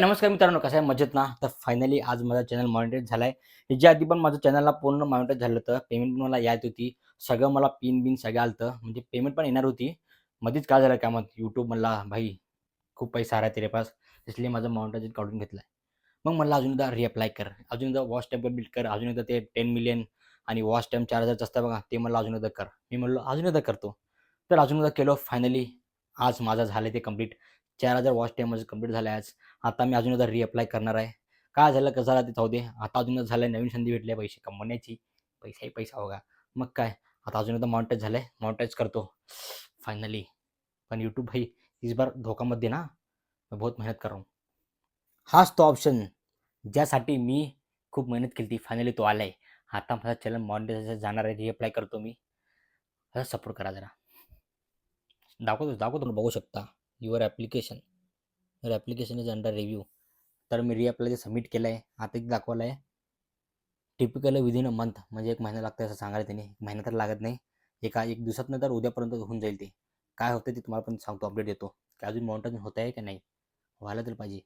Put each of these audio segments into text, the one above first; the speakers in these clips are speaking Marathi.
नमस्कार मित्रांनो, कसं आहे? मजेत ना? तर फायनली आज माझा चॅनल मॉनिटाईज झाला आहे. ह्याच्या आधी पण माझं चॅनलला पूर्ण मॉनिटाईज झालं होतं. पेमेंट पण मला येत होती. सगळं मला पिन सगळं आलं होतं. म्हणजे पेमेंट पण येणार होती. मध्येच काय झालं काय माहीत, YouTube म्हणला, "भाई खूप पैसा आ रहा है तेरे पास, इसलिए माझं मॉनिटाईज काढून घेतलं." मग म्हणलं अजून एकदा रिअप्लाय कर, अजून एकदा वॉच टाईम कंप्लीट कर, अजून एकदा ते 10 मिलियन आणि वॉच टाईम 4000चं असतं बघा, ते मला अजून एकदा कर. मी म्हणलो अजून एकदा करतो. तर अजून एकदा केलं. फायनली आज माझं झालं ते कंप्लीट. 4000 वॉच टाईम माझं कंप्लीट झालं आज. आता मी अजून एकदा रिअप्लाय करणार आहे. काय झालं, कसं झालं ते जाऊ दे. आता अजून एकदा झालंय, नवीन संधी भेटली आहे पैसे कमवण्याची. पैसा ही पैसा होगा. मग काय, आता अजून एकदा मॉनिटाईज झालंय, मॉनिटाईज करतो फायनली. पण यूट्यूब भाई इस बार धोखा मत देना, मैं बहुत मेहनत कर रहा हूँ. हाच तो ऑप्शन ज्यासाठी मी खूप मेहनत केली होती, फायनली तो आलाय. आता माझा चॅनल मॉनिटायझेशन जाणार आहे. रिअप्लाय करतो मी. आता सपोर्ट करा जरा. दाखवतो बघू शकता. Your application is under review. तर मी रिअप्लाय सबमिट केलं आहे. आता एक दाखवलं आहे टिपिकल विदिन अ मंथ, म्हणजे 1 महिना लागतं असं सांगायला त्यांनी. 1 महिना तर लागत नाही. एक दिवसात तर उद्यापर्यंत होऊन जाईल ते. काय होतं ते तुम्हाला पण सांगतो, अपडेट देतो की अजून मॉनिटायझेशन होत आहे की नाही. व्हायला तर पाहिजे.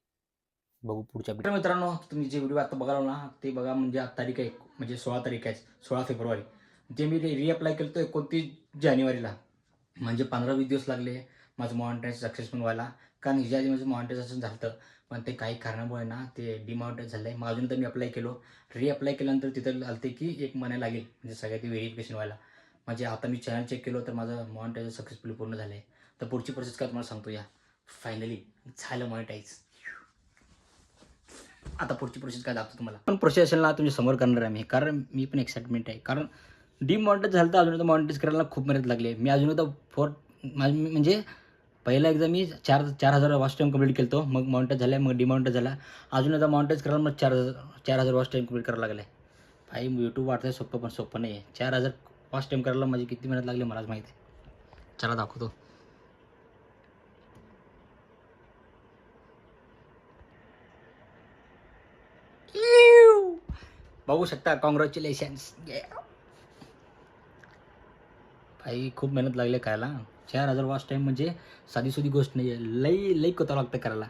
बघू पुढच्या तर मित्रांनो, तुम्ही जे व्हिडिओ आता बघाल ना, ते बघा. म्हणजे आज तारीख आहे, म्हणजे 16 तारीख आहे, 16 फेब्रुवारी. जे मी रिअप्लाय केलं होतं 29 जानेवारीला. म्हणजे 15-20 दिवस लागले माझं मॉनिटाईज सक्सेसफुल व्हायला. कारण ह्याच्या आधी माझं मॉनिटायझेशन झालं होतं, पण ते काही कारणामुळे ना ते डिमॉनिटाईज झालं आहे. मग अजून तर मी अप्लाय केलो. रिअप्लाय केल्यानंतर तिथं आलं ते की 1 महिना लागेल म्हणजे सगळ्या ते व्हेरिफिकेशन व्हायला. म्हणजे आता मी चॅनल चेक केलं तर माझं मॉनिटायझेशन सक्सेसफुली पूर्ण झालं आहे. तर पुढची प्रोसेस काय तुम्हाला सांगतो या. फायनली झालं मॉनिटाईज. आता पुढची प्रोसेस काय दाखवतो तुम्हाला. पण प्रोसेस असेल ना तुमच्या समोर करणार आहे मी, कारण मी पण एक्साइटमेंट आहे. कारण डिमॉनिटाईज झालं तर अजून एकदा मॉनिटाईज करायला खूप मेहनत लागली आहे. मी अजून एकदा म्हणजे पहिला एकदा मी 4,000 वॉच टाईम कंप्लीट केलं होतं, मग मॉनिटाईज झालं, मग डिमॉनिटाईज झाला. अजून एकदा मॉनिटाईज करायला मग 4,000 वॉच टाईम कंप्लीट करायला लागलं आहे. भाई यूट्यूब वाटतंय सोपं, पण सोपं नाही आहे. 4,000 वॉच टाईम करायला माझी किती मेहनत लागली मलाच माहिती आहे. चला दाखवतो. बघू शकता. कॉंग्रॅच्युलेशन्स. भाई खूप मेहनत लागली करायला. 4,000 वॉच टाईम म्हणजे साधीसुधी गोष्ट नाही आहे. लई कोतावं लागतं करायला.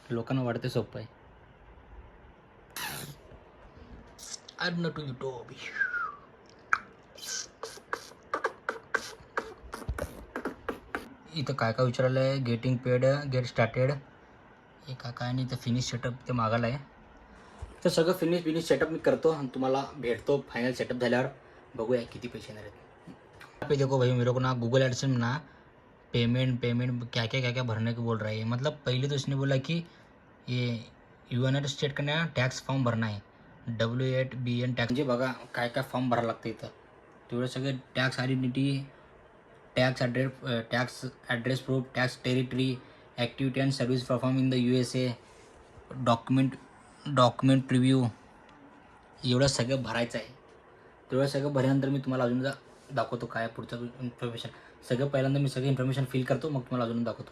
लोकांना वाटतं सोपं आहे. अन्न टू यूट्यूब. इथं काय काय विचारलं आहे. Getting paid, get started. हे काय नाही, तर फिनिश सेटअप ते मागायला आहे. तर सगळं फिनिश सेटअप मी करतो आणि तुम्हाला भेटतो फायनल सेटअप झाल्यावर. बघूया किती पैसे येणार आहेत. पे देखो भाई, मेरे को ना गूगल एडसेंस ना पेमेंट क्या क्या भरने को बोल रहा है. मतलब पहले तो उसने बोला कि ये यूनाइटेड स्टेट का ना टॅक्स फॉर्म भरना आहे. W8BN tax. म्हणजे बघा काय काय फॉर्म भरायला लागतं इथं. तेवढे सगळे tax identity, tax address proof, tax territory, activity and service perform in the USA, document review. एवढं सगळं भरायचं आहे. तेवढं सगळं भरल्यानंतर मी तुम्हाला अजून दाखवतो काय पुढचं इन्फॉर्मेशन. सगळं पहिल्यांदा मी सगळी इन्फॉर्मेशन फिल करतो, मग तुम्हाला अजून दाखवतो.